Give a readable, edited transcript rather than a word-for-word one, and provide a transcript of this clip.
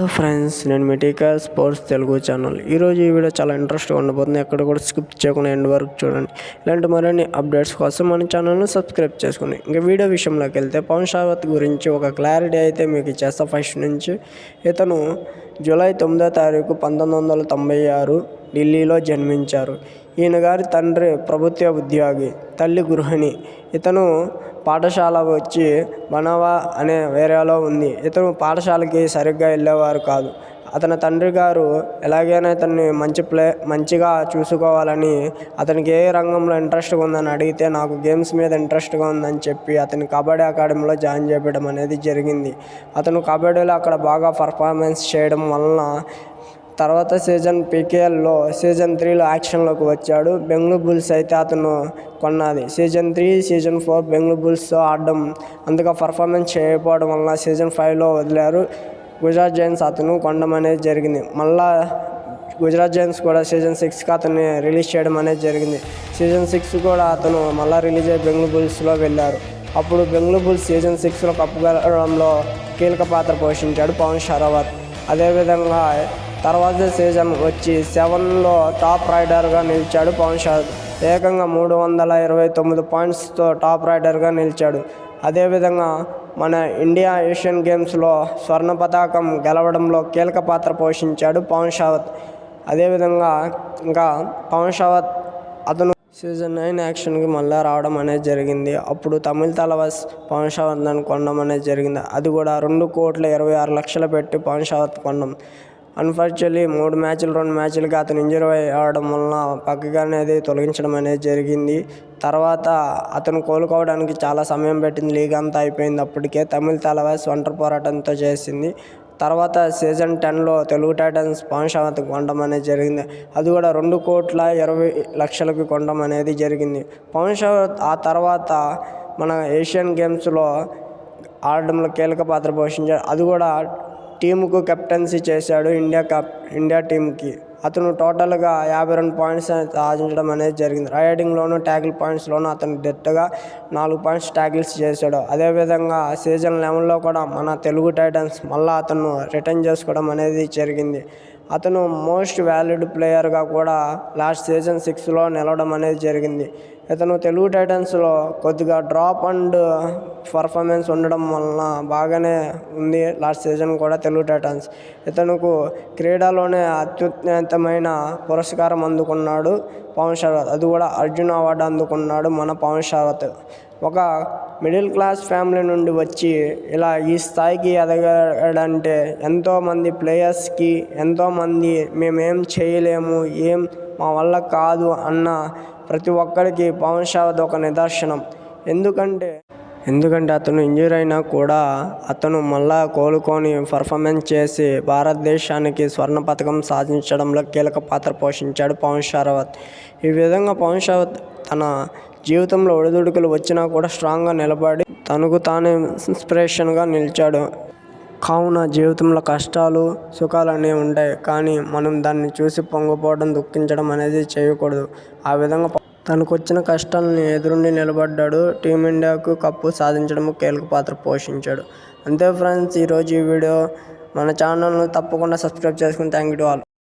Hello friends, నేను మీ టీకా sports Telugu channel. ఈరోజు ఈ వీడియో చాలా ఇంట్రెస్ట్గా ఉండబోతుంది. ఎక్కడ కూడా స్కిప్ చేయకుండా ఎండ్ వరకు చూడండి. ఇలాంటి మరిన్ని అప్డేట్స్ కోసం మన ఛానల్ను సబ్స్క్రైబ్ చేసుకోండి. ఇంకా వీడియో విషయంలోకి వెళ్తే పవన్ షావత్ గురించి ఒక క్లారిటీ అయితే మీకు ఇచ్చేస్తా. ఫస్ట్ నుంచి ఇతను జూలై 9వ తారీఖు 1996 ఢిల్లీలో జన్మించారు. ఈయన గారి తండ్రి ప్రభుత్వ ఉద్యోగి, తల్లి గృహిణి. ఇతను పాఠశాల వచ్చి బనావా అనే ఏరియాలో ఉంది. ఇతను పాఠశాలకి సరిగ్గా వెళ్ళేవారు కాదు. అతని తండ్రి గారు ఎలాగైనా ఇతన్ని మంచిగా చూసుకోవాలని, అతనికి ఏ రంగంలో ఇంట్రెస్ట్గా ఉందని అడిగితే నాకు గేమ్స్ మీద ఇంట్రెస్ట్గా ఉందని చెప్పి అతని కబడ్డీ అకాడమీలో జాయిన్ చేయడం అనేది జరిగింది. అతను కబడ్డీలో అక్కడ బాగా పర్ఫార్మెన్స్ చేయడం వలన తర్వాత సీజన్ పీకేఎల్లో సీజన్ 3లో యాక్షన్లోకి వచ్చాడు. బెంగళూరు బుల్స్ అయితే అతను కొన్నది. సీజన్ 3, సీజన్ 4 బెంగళూరు బుల్స్తో ఆడడం అంతగా పర్ఫార్మెన్స్ చేయకపోవడం వలన సీజన్ 5లో వదిలారు. గుజరాత్ జైంట్స్ అతను కొనడం అనేది జరిగింది. మళ్ళా గుజరాత్ జైంట్స్ కూడా సీజన్ 6కి అతన్ని రిలీజ్ చేయడం అనేది జరిగింది. సీజన్ 6 కూడా అతను మళ్ళీ రిలీజ్ అయ్యి బెంగళూరు బుల్స్లో వెళ్ళారు. అప్పుడు బెంగళూరు బుల్స్ సీజన్ 6లో కప్పు గెలవడంలో కీలక పాత్ర పోషించాడు పవన్ షావత్. అదేవిధంగా తర్వాత సీజన్ వచ్చి 7లో టాప్ రైడర్గా నిలిచాడు పవన్ షావత్. ఏకంగా 329 పాయింట్స్తో టాప్ రైడర్గా నిలిచాడు. అదేవిధంగా మన ఇండియా ఏషియన్ గేమ్స్లో స్వర్ణ పతాకం గెలవడంలో కీలక పాత్ర పోషించాడు పవన్ షావత్. అదేవిధంగా ఇంకా పవన్ షావత్ అతను సీజన్ 9 యాక్షన్కి మళ్ళీ రావడం అనేది జరిగింది. అప్పుడు తమిళ తలవాస్ పవన్ షావత్ దాన్ని కొనడం అనేది జరిగింది. అది కూడా 2,26,00,000 పెట్టి పవన్ షావత్ కొనడం. అన్ఫార్చునేట్లీ 2 మ్యాచ్లకి అతను ఇంజరీ అవ్వడం వలన పక్కగా అనేది తొలగించడం అనేది జరిగింది. తర్వాత అతను కోలుకోవడానికి చాలా సమయం పెట్టింది. లీగ్ అంతా అయిపోయింది. అప్పటికే తమిళ తలవాస్ ఒంటరి పోరాటంతో చేసింది. తర్వాత సీజన్ 10లో తెలుగు టైటన్స్ పవన్ షావత్ కొనడం అనేది జరిగింది. అది కూడా 2,20,00,000కి కొనడం అనేది జరిగింది. పవన్ షావత్ ఆ తర్వాత మన ఏషియన్ గేమ్స్లో ఆడడంలో కీలక పాత్ర పోషించాడు. అది కూడా టీముకు కెప్టెన్సీ చేశాడు ఇండియా టీంకి. అతను టోటల్గా 52 పాయింట్స్ సాధించడం అనేది జరిగింది. రైడింగ్లోను, ట్యాకిల్ పాయింట్స్లోనూ అతను డెట్గా 4 పాయింట్స్ ట్యాకిల్స్ చేశాడు. అదేవిధంగా సీజన్ 11లో కూడా మన తెలుగు టైటన్స్ మళ్ళీ అతను రిటర్న్ చేసుకోవడం అనేది జరిగింది. అతను మోస్ట్ వాల్యూడ్ ప్లేయర్గా కూడా లాస్ట్ సీజన్ 6లో నిలవడం అనేది జరిగింది. ఇతను తెలుగు టైటన్స్లో కొద్దిగా డ్రాప్ అండ్ పర్ఫార్మెన్స్ ఉండడం వలన బాగానే ఉంది. లాస్ట్ సీజన్ కూడా తెలుగు టైటన్స్ ఇతనుకు క్రీడలోనే అత్యున్నతమైన పురస్కారం అందుకున్నాడు పవన్ షావత్. అది కూడా అర్జున్ అవార్డు అందుకున్నాడు మన పవన్ షావత్. ఒక మిడిల్ క్లాస్ ఫ్యామిలీ నుండి వచ్చి ఇలా ఈ స్థాయికి ఎదగడంటే ఎంతోమంది ప్లేయర్స్కి, ఎంతోమంది మేమేం చేయలేము, మా వల్ల కాదు అన్న ప్రతి ఒక్కరికి పవన్ షావత్ ఒక నిదర్శనం. ఎందుకంటే అతను ఇంజూరీ అయినా కూడా అతను మళ్ళా కోలుకొని పర్ఫార్మెన్స్ చేసి భారతదేశానికి స్వర్ణ పతకం సాధించడంలో కీలక పాత్ర పోషించాడు పవన్ షావత్. ఈ విధంగా పవన్ షావత్ తన జీవితంలో ఒడిదుడుకులు వచ్చినా కూడా స్ట్రాంగ్గా నిలబడి తనకు తానే ఇన్స్పిరేషన్గా నిలిచాడు. కావున జీవితంలో కష్టాలు, సుఖాలు అనేవి ఉంటాయి. కానీ మనం దాన్ని చూసి పొంగిపోవడం, దుఃఖించడం అనేది చేయకూడదు. ఆ విధంగా తనకు వచ్చిన కష్టాలని ఎదురుండి నిలబడ్డాడు. టీమిండియాకు కప్పు సాధించడం కీలక పాత్ర పోషించాడు. అంతే ఫ్రెండ్స్, ఈరోజు ఈ వీడియో. మన ఛానల్ను తప్పకుండా సబ్స్క్రైబ్ చేసుకుని థ్యాంక్ యూ టు ఆల్.